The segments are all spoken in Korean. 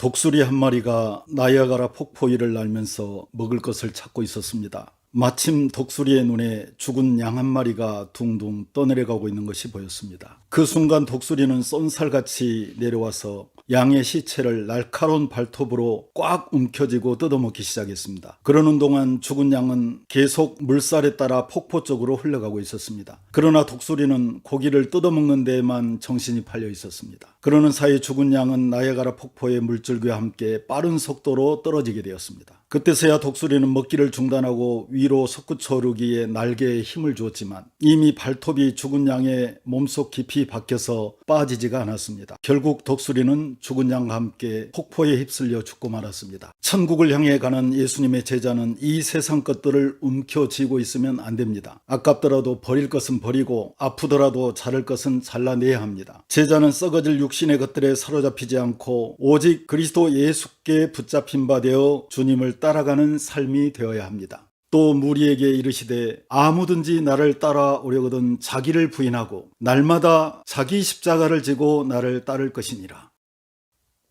독수리 한 마리가 나이아가라 폭포 위를 날면서 먹을 것을 찾고 있었습니다. 마침 독수리의 눈에 죽은 양 한 마리가 둥둥 떠내려가고 있는 것이 보였습니다. 그 순간 독수리는 쏜살같이 내려와서 양의 시체를 날카로운 발톱으로 꽉 움켜쥐고 뜯어먹기 시작했습니다. 그러는 동안 죽은 양은 계속 물살에 따라 폭포 쪽으로 흘러가고 있었습니다. 그러나 독수리는 고기를 뜯어먹는 데에만 정신이 팔려 있었습니다. 그러는 사이 죽은 양은 나이아가라 폭포의 물줄기와 함께 빠른 속도로 떨어지게 되었습니다. 그때서야 독수리는 먹기를 중단하고 위로 솟구쳐 오르기에 날개에 힘을 주었지만 이미 발톱이 죽은 양의 몸속 깊이 박혀서 빠지지가 않았습니다. 결국 독수리는 죽은 양과 함께 폭포에 휩쓸려 죽고 말았습니다. 천국을 향해 가는 예수님의 제자는 이 세상 것들을 움켜쥐고 있으면 안 됩니다. 아깝더라도 버릴 것은 버리고 아프더라도 자를 것은 잘라내야 합니다. 제자는 썩어질 육신의 것들에 사로잡히지 않고 오직 그리스도 예수께 붙잡힌 바 되어 주님을 따라가는 삶이 되어야 합니다. 또 무리에게 이르시되 아무든지 나를 따라오려거든 자기를 부인하고 날마다 자기 십자가를 지고 나를 따를 것이니라.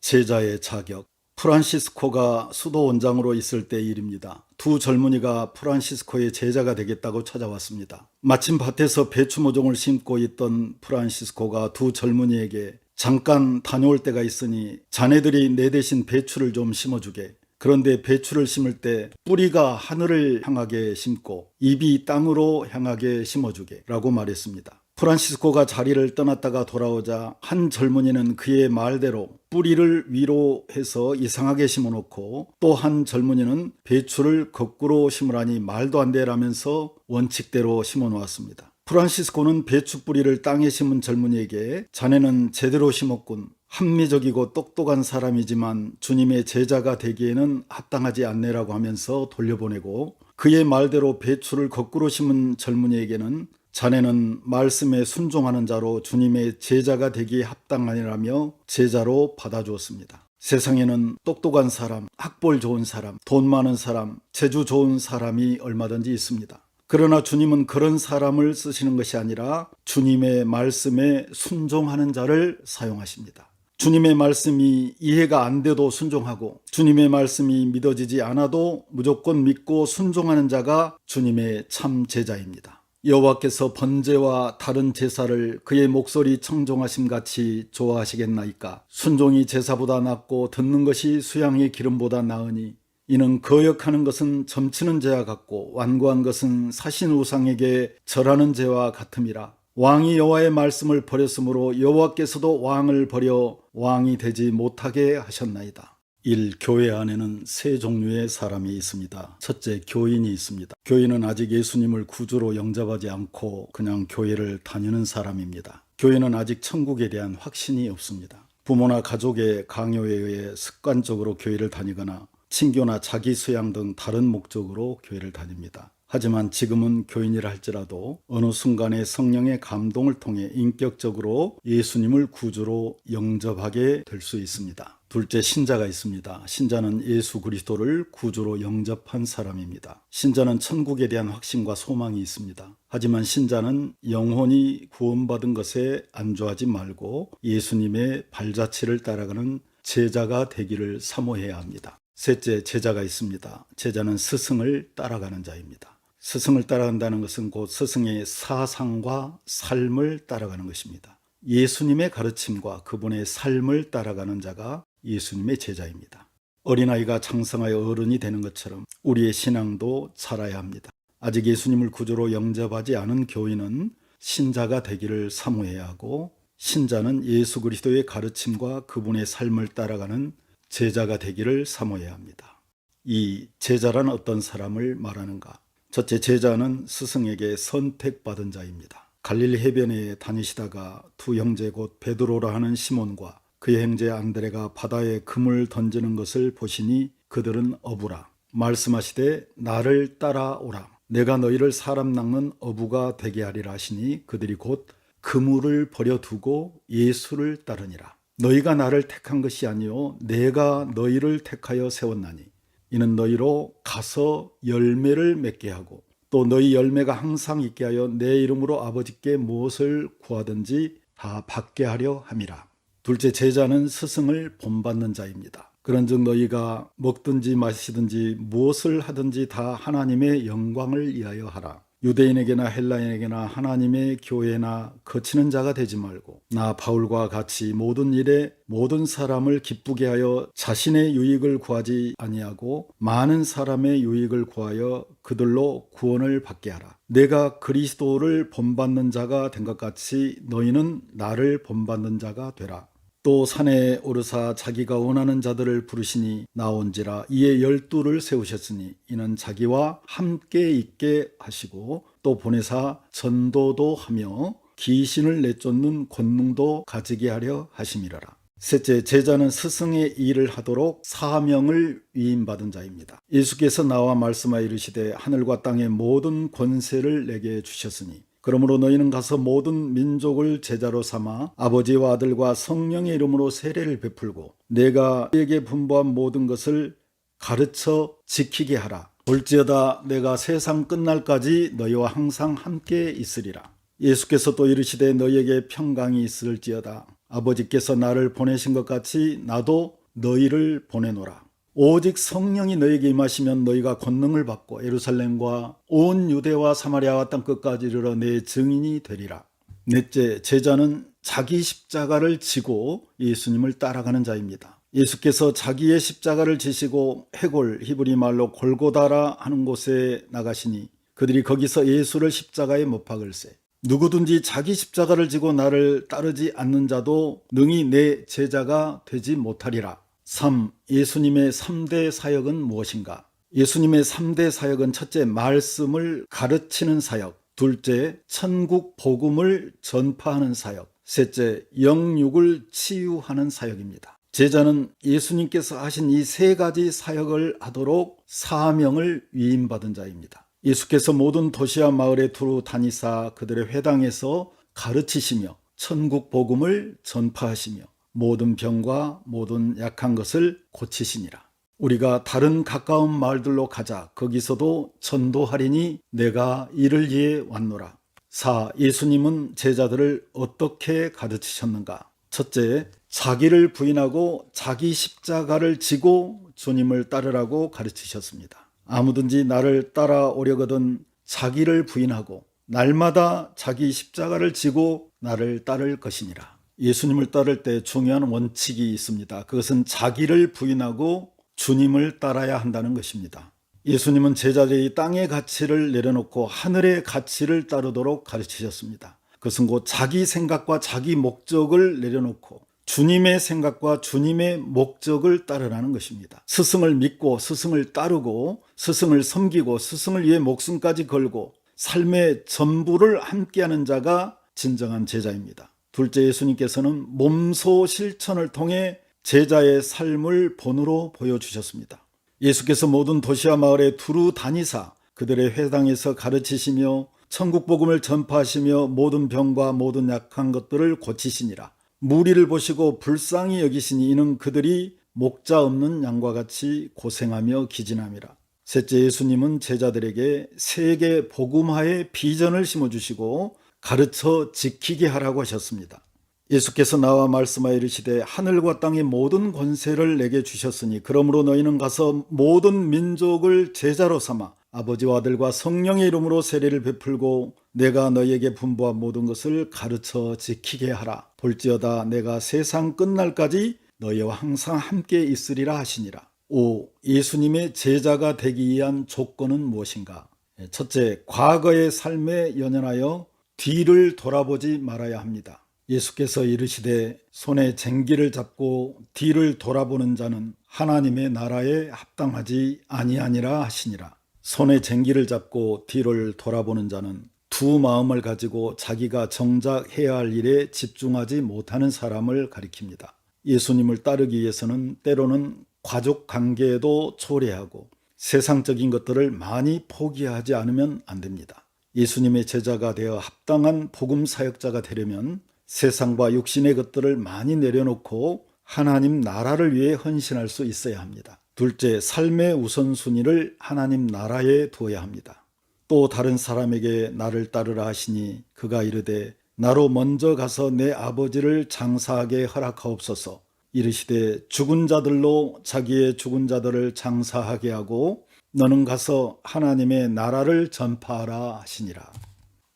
제자의 자격. 프란시스코가 수도 원장으로 있을 때 일입니다. 두 젊은이가 프란시스코의 제자가 되겠다고 찾아왔습니다. 마침 밭에서 배추 모종을 심고 있던 프란시스코가 두 젊은이에게 잠깐 다녀올 때가 있으니 자네들이 내 대신 배추를 좀 심어주게. 그런데 배추를 심을 때 뿌리가 하늘을 향하게 심고 잎이 땅으로 향하게 심어주게 라고 말했습니다. 프란시스코가 자리를 떠났다가 돌아오자 한 젊은이는 그의 말대로 뿌리를 위로 해서 이상하게 심어놓고 또 한 젊은이는 배추를 거꾸로 심으라니 말도 안 되라면서 원칙대로 심어놓았습니다. 프란시스코는 배추 뿌리를 땅에 심은 젊은이에게 자네는 제대로 심었군. 합리적이고 똑똑한 사람이지만 주님의 제자가 되기에는 합당하지 않네라고 하면서 돌려보내고 그의 말대로 배추를 거꾸로 심은 젊은이에게는 자네는 말씀에 순종하는 자로 주님의 제자가 되기에 합당하니라며 제자로 받아주었습니다. 세상에는 똑똑한 사람, 학벌 좋은 사람, 돈 많은 사람, 재주 좋은 사람이 얼마든지 있습니다. 그러나 주님은 그런 사람을 쓰시는 것이 아니라 주님의 말씀에 순종하는 자를 사용하십니다. 주님의 말씀이 이해가 안 돼도 순종하고 주님의 말씀이 믿어지지 않아도 무조건 믿고 순종하는 자가 주님의 참 제자입니다. 여호와께서 번제와 다른 제사를 그의 목소리 청종하심 같이 좋아하시겠나이까. 순종이 제사보다 낫고 듣는 것이 수양의 기름보다 나으니 이는 거역하는 것은 점치는 죄와 같고 완고한 것은 사신 우상에게 절하는 죄와 같음이라. 왕이 여호와의 말씀을 버렸으므로 여호와께서도 왕을 버려 왕이 되지 못하게 하셨나이다. 1. 교회 안에는 세 종류의 사람이 있습니다. 첫째, 교인이 있습니다. 교인은 아직 예수님을 구주로 영접하지 않고 그냥 교회를 다니는 사람입니다. 교인은 아직 천국에 대한 확신이 없습니다. 부모나 가족의 강요에 의해 습관적으로 교회를 다니거나 친교나 자기 수양 등 다른 목적으로 교회를 다닙니다. 하지만 지금은 교인이라 할지라도 어느 순간에 성령의 감동을 통해 인격적으로 예수님을 구주로 영접하게 될 수 있습니다. 둘째, 신자가 있습니다. 신자는 예수 그리스도를 구주로 영접한 사람입니다. 신자는 천국에 대한 확신과 소망이 있습니다. 하지만 신자는 영혼이 구원받은 것에 안주하지 말고 예수님의 발자취를 따라가는 제자가 되기를 사모해야 합니다. 셋째, 제자가 있습니다. 제자는 스승을 따라가는 자입니다. 스승을 따라간다는 것은 곧 스승의 사상과 삶을 따라가는 것입니다. 예수님의 가르침과 그분의 삶을 따라가는 자가 예수님의 제자입니다. 어린아이가 장성하여 어른이 되는 것처럼 우리의 신앙도 자라야 합니다. 아직 예수님을 구주로 영접하지 않은 교인은 신자가 되기를 사모해야 하고 신자는 예수 그리스도의 가르침과 그분의 삶을 따라가는 제자가 되기를 사모해야 합니다. 이 제자란 어떤 사람을 말하는가? 첫째, 제자는 스승에게 선택받은 자입니다. 갈릴리 해변에 다니시다가 두 형제 곧 베드로라 하는 시몬과 그의 형제 안드레가 바다에 금을 던지는 것을 보시니 그들은 어부라. 말씀하시되 나를 따라오라. 내가 너희를 사람 낚는 어부가 되게 하리라 하시니 그들이 곧 그물을 버려두고 예수를 따르니라. 너희가 나를 택한 것이 아니요 내가 너희를 택하여 세웠나니 이는 너희로 가서 열매를 맺게 하고 또 너희 열매가 항상 있게 하여 내 이름으로 아버지께 무엇을 구하든지 다 받게 하려 함이라. 둘째, 제자는 스승을 본받는 자입니다. 그런즉 너희가 먹든지 마시든지 무엇을 하든지 다 하나님의 영광을 위하여 하라. 유대인에게나 헬라인에게나 하나님의 교회나 거치는 자가 되지 말고 나 바울과 같이 모든 일에 모든 사람을 기쁘게 하여 자신의 유익을 구하지 아니하고 많은 사람의 유익을 구하여 그들로 구원을 받게 하라. 내가 그리스도를 본받는 자가 된 것 같이 너희는 나를 본받는 자가 되라. 또 산에 오르사 자기가 원하는 자들을 부르시니 나온지라. 이에 12를 세우셨으니 이는 자기와 함께 있게 하시고 또 보내사 전도도 하며 귀신을 내쫓는 권능도 가지게 하려 하심이라라. 셋째, 제자는 스승의 일을 하도록 사명을 위임받은 자입니다. 예수께서 나와 말씀하여 이르시되 하늘과 땅의 모든 권세를 내게 주셨으니 그러므로 너희는 가서 모든 민족을 제자로 삼아 아버지와 아들과 성령의 이름으로 세례를 베풀고 내가 너희에게 분부한 모든 것을 가르쳐 지키게 하라. 볼지어다 내가 세상 끝날까지 너희와 항상 함께 있으리라. 예수께서 또 이르시되 너희에게 평강이 있을지어다. 아버지께서 나를 보내신 것 같이 나도 너희를 보내노라. 오직 성령이 너희에게 임하시면 너희가 권능을 받고 예루살렘과 온 유대와 사마리아와 땅끝까지 이르러 내 증인이 되리라. 넷째, 제자는 자기 십자가를 지고 예수님을 따라가는 자입니다. 예수께서 자기의 십자가를 지시고 해골, 히브리 말로 골고다라 하는 곳에 나가시니 그들이 거기서 예수를 십자가에 못 박을세. 누구든지 자기 십자가를 지고 나를 따르지 않는 자도 능히 내 제자가 되지 못하리라. 3. 예수님의 3대 사역은 무엇인가? 예수님의 3대 사역은 첫째, 말씀을 가르치는 사역. 둘째, 천국 복음을 전파하는 사역. 셋째, 영육을 치유하는 사역입니다. 제자는 예수님께서 하신 이 세 가지 사역을 하도록 사명을 위임받은 자입니다. 예수께서 모든 도시와 마을에 두루 다니사 그들의 회당에서 가르치시며 천국 복음을 전파하시며 모든 병과 모든 약한 것을 고치시니라. 우리가 다른 가까운 마을들로 가자. 거기서도 전도하리니 내가 이를 위해 왔노라. 4. 예수님은 제자들을 어떻게 가르치셨는가? 첫째, 자기를 부인하고 자기 십자가를 지고 주님을 따르라고 가르치셨습니다. 아무든지 나를 따라오려거든 자기를 부인하고 날마다 자기 십자가를 지고 나를 따를 것이니라. 예수님을 따를 때 중요한 원칙이 있습니다. 그것은 자기를 부인하고 주님을 따라야 한다는 것입니다. 예수님은 제자들이 땅의 가치를 내려놓고 하늘의 가치를 따르도록 가르치셨습니다. 그것은 곧 자기 생각과 자기 목적을 내려놓고 주님의 생각과 주님의 목적을 따르라는 것입니다. 스승을 믿고 스승을 따르고 스승을 섬기고 스승을 위해 목숨까지 걸고 삶의 전부를 함께하는 자가 진정한 제자입니다. 둘째, 예수님께서는 몸소 실천을 통해 제자의 삶을 본으로 보여주셨습니다. 예수께서 모든 도시와 마을에 두루 다니사 그들의 회당에서 가르치시며 천국 복음을 전파하시며 모든 병과 모든 약한 것들을 고치시니라. 무리를 보시고 불쌍히 여기시니 이는 그들이 목자 없는 양과 같이 고생하며 기진함이라. 셋째, 예수님은 제자들에게 세계 복음화의 비전을 심어주시고 가르쳐 지키게 하라고 하셨습니다. 예수께서 나와 말씀하여 이르시되 하늘과 땅의 모든 권세를 내게 주셨으니 그러므로 너희는 가서 모든 민족을 제자로 삼아 아버지와 아들과 성령의 이름으로 세례를 베풀고 내가 너희에게 분부한 모든 것을 가르쳐 지키게 하라. 볼지어다 내가 세상 끝날까지 너희와 항상 함께 있으리라 하시니라. 5. 예수님의 제자가 되기 위한 조건은 무엇인가? 첫째, 과거의 삶에 연연하여 뒤를 돌아보지 말아야 합니다. 예수께서 이르시되 손에 쟁기를 잡고 뒤를 돌아보는 자는 하나님의 나라에 합당하지 아니하니라 하시니라. 손에 쟁기를 잡고 뒤를 돌아보는 자는 두 마음을 가지고 자기가 정작 해야 할 일에 집중하지 못하는 사람을 가리킵니다. 예수님을 따르기 위해서는 때로는 가족 관계에도 초래하고 세상적인 것들을 많이 포기하지 않으면 안 됩니다. 예수님의 제자가 되어 합당한 복음 사역자가 되려면 세상과 육신의 것들을 많이 내려놓고 하나님 나라를 위해 헌신할 수 있어야 합니다. 둘째, 삶의 우선순위를 하나님 나라에 두어야 합니다. 또 다른 사람에게 나를 따르라 하시니 그가 이르되 나로 먼저 가서 내 아버지를 장사하게 허락하옵소서. 이르시되 죽은 자들로 자기의 죽은 자들을 장사하게 하고 너는 가서 하나님의 나라를 전파하라 하시니라.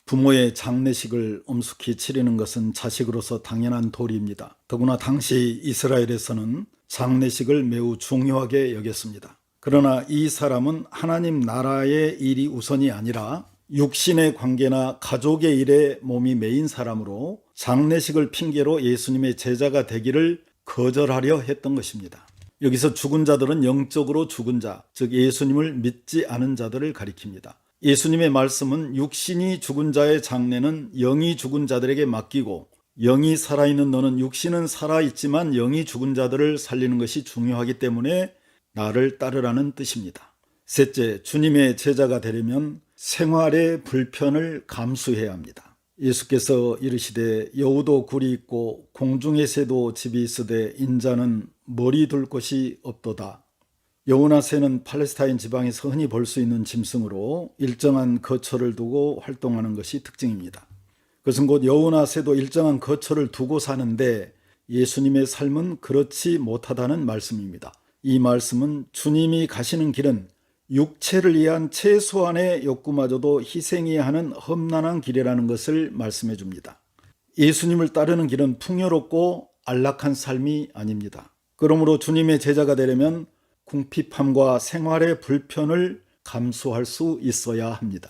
부모의 장례식을 엄숙히 치르는 것은 자식으로서 당연한 도리입니다. 더구나 당시 이스라엘에서는 장례식을 매우 중요하게 여겼습니다. 그러나 이 사람은 하나님 나라의 일이 우선이 아니라 육신의 관계나 가족의 일에 몸이 메인 사람으로 장례식을 핑계로 예수님의 제자가 되기를 거절하려 했던 것입니다. 여기서 죽은 자들은 영적으로 죽은 자, 즉 예수님을 믿지 않은 자들을 가리킵니다. 예수님의 말씀은 육신이 죽은 자의 장례는 영이 죽은 자들에게 맡기고 영이 살아있는 너는 육신은 살아있지만 영이 죽은 자들을 살리는 것이 중요하기 때문에 나를 따르라는 뜻입니다. 셋째, 주님의 제자가 되려면 생활의 불편을 감수해야 합니다. 예수께서 이르시되 여우도 굴이 있고 공중의 새도 집이 있으되 인자는 머리 둘 곳이 없도다. 여우나 새는 팔레스타인 지방에서 흔히 볼 수 있는 짐승으로 일정한 거처를 두고 활동하는 것이 특징입니다. 그것은 곧 여우나 새도 일정한 거처를 두고 사는데 예수님의 삶은 그렇지 못하다는 말씀입니다. 이 말씀은 주님이 가시는 길은 육체를 위한 최소한의 욕구마저도 희생해야 하는 험난한 길이라는 것을 말씀해 줍니다. 예수님을 따르는 길은 풍요롭고 안락한 삶이 아닙니다. 그러므로 주님의 제자가 되려면 궁핍함과 생활의 불편을 감수할 수 있어야 합니다.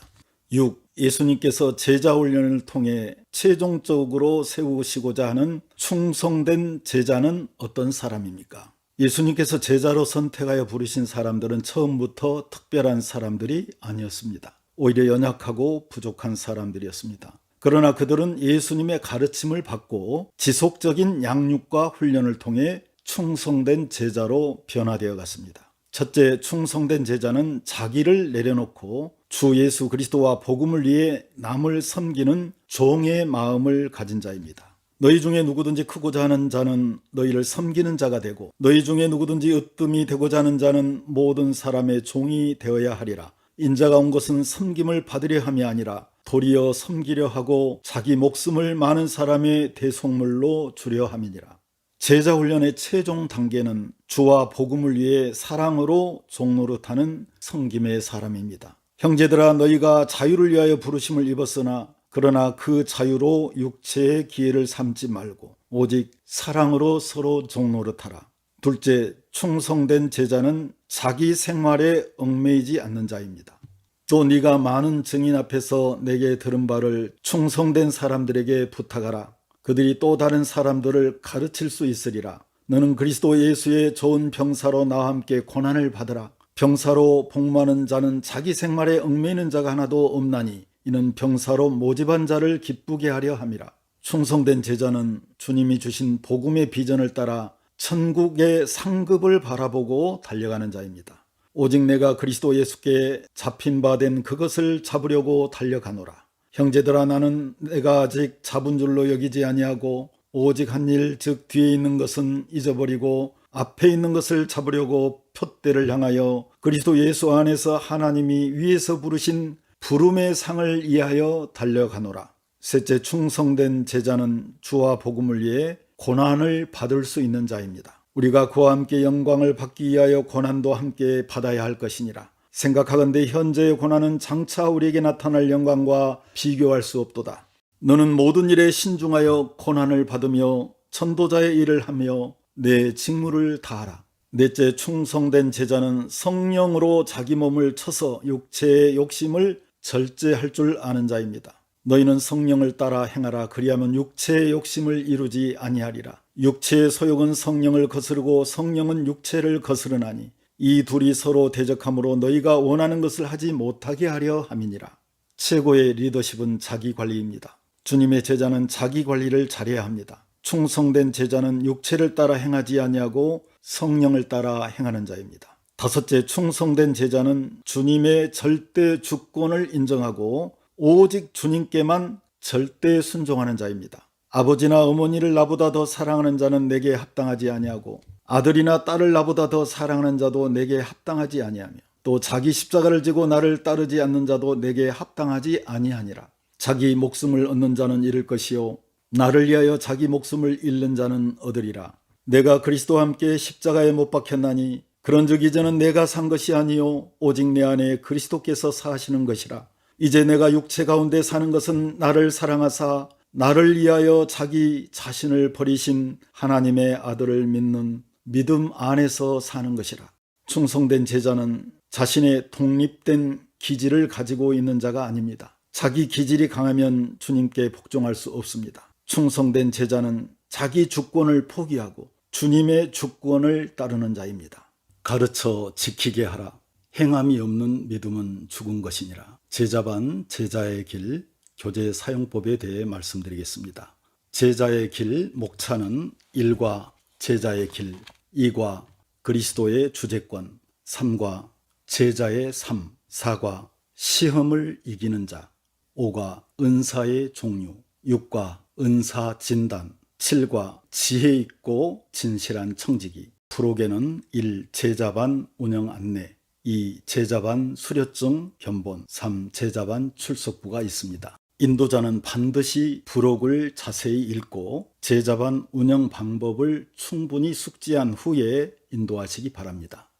6. 예수님께서 제자 훈련을 통해 최종적으로 세우시고자 하는 충성된 제자는 어떤 사람입니까? 예수님께서 제자로 선택하여 부르신 사람들은 처음부터 특별한 사람들이 아니었습니다. 오히려 연약하고 부족한 사람들이었습니다. 그러나 그들은 예수님의 가르침을 받고 지속적인 양육과 훈련을 통해 충성된 제자로 변화되어 갔습니다. 첫째, 충성된 제자는 자기를 내려놓고 주 예수 그리스도와 복음을 위해 남을 섬기는 종의 마음을 가진 자입니다. 너희 중에 누구든지 크고자 하는 자는 너희를 섬기는 자가 되고 너희 중에 누구든지 으뜸이 되고자 하는 자는 모든 사람의 종이 되어야 하리라. 인자가 온 것은 섬김을 받으려 함이 아니라 도리어 섬기려 하고 자기 목숨을 많은 사람의 대속물로 주려 함이니라. 제자 훈련의 최종 단계는 주와 복음을 위해 사랑으로 종노릇하는 섬김의 사람입니다. 형제들아, 너희가 자유를 위하여 부르심을 입었으나 그러나 그 자유로 육체의 기회를 삼지 말고 오직 사랑으로 서로 종노릇하라. 둘째, 충성된 제자는 자기 생활에 얽매이지 않는 자입니다. 또 네가 많은 증인 앞에서 내게 들은 바를 충성된 사람들에게 부탁하라. 그들이 또 다른 사람들을 가르칠 수 있으리라. 너는 그리스도 예수의 좋은 병사로 나와 함께 고난을 받으라. 병사로 복무하는 자는 자기 생활에 얽매이는 자가 하나도 없나니 이는 병사로 모집한 자를 기쁘게 하려 함이라. 충성된 제자는 주님이 주신 복음의 비전을 따라 천국의 상급을 바라보고 달려가는 자입니다. 오직 내가 그리스도 예수께 잡힌 바 된 그것을 잡으려고 달려가노라. 형제들아, 나는 내가 아직 잡은 줄로 여기지 아니하고 오직 한 일, 즉 뒤에 있는 것은 잊어버리고 앞에 있는 것을 잡으려고 푯대를 향하여 그리스도 예수 안에서 하나님이 위에서 부르신 부름의 상을 위하여 달려가노라. 셋째, 충성된 제자는 주와 복음을 위해 고난을 받을 수 있는 자입니다. 우리가 그와 함께 영광을 받기 위하여 고난도 함께 받아야 할 것이니라. 생각하건대 현재의 고난은 장차 우리에게 나타날 영광과 비교할 수 없도다. 너는 모든 일에 신중하여 고난을 받으며 전도자의 일을 하며 내 직무를 다하라. 넷째, 충성된 제자는 성령으로 자기 몸을 쳐서 육체의 욕심을 절제할 줄 아는 자입니다. 너희는 성령을 따라 행하라. 그리하면 육체의 욕심을 이루지 아니하리라. 육체의 소욕은 성령을 거스르고 성령은 육체를 거스르나니 이 둘이 서로 대적하므로 너희가 원하는 것을 하지 못하게 하려 함이니라. 최고의 리더십은 자기 관리입니다. 주님의 제자는 자기 관리를 잘해야 합니다. 충성된 제자는 육체를 따라 행하지 아니하고 성령을 따라 행하는 자입니다. 다섯째, 충성된 제자는 주님의 절대 주권을 인정하고 오직 주님께만 절대 순종하는 자입니다. 아버지나 어머니를 나보다 더 사랑하는 자는 내게 합당하지 아니하고 아들이나 딸을 나보다 더 사랑하는 자도 내게 합당하지 아니하며 또 자기 십자가를 지고 나를 따르지 않는 자도 내게 합당하지 아니하니라. 자기 목숨을 얻는 자는 잃을 것이요 나를 위하여 자기 목숨을 잃는 자는 얻으리라. 내가 그리스도와 함께 십자가에 못 박혔나니 그런즉 이제는 내가 산 것이 아니요 오직 내 안에 그리스도께서 사시는 것이라. 이제 내가 육체 가운데 사는 것은 나를 사랑하사 나를 위하여 자기 자신을 버리신 하나님의 아들을 믿는 믿음 안에서 사는 것이라. 충성된 제자는 자신의 독립된 기질을 가지고 있는 자가 아닙니다. 자기 기질이 강하면 주님께 복종할 수 없습니다. 충성된 제자는 자기 주권을 포기하고 주님의 주권을 따르는 자입니다. 가르쳐 지키게 하라. 행함이 없는 믿음은 죽은 것이니라. 제자반 제자의 길 교재 사용법에 대해 말씀드리겠습니다. 제자의 길 목차는 1과 제자의 길, 2과 그리스도의 주재권, 3과 제자의 삶, 4과 시험을 이기는 자, 5과 은사의 종류, 6과 은사 진단, 7과 지혜 있고 진실한 청지기. 프로게는 1. 제자반 운영 안내, 2. 제자반 수료증 견본, 3. 제자반 출석부가 있습니다. 인도자는 반드시 부록을 자세히 읽고 제자반 운영 방법을 충분히 숙지한 후에 인도하시기 바랍니다.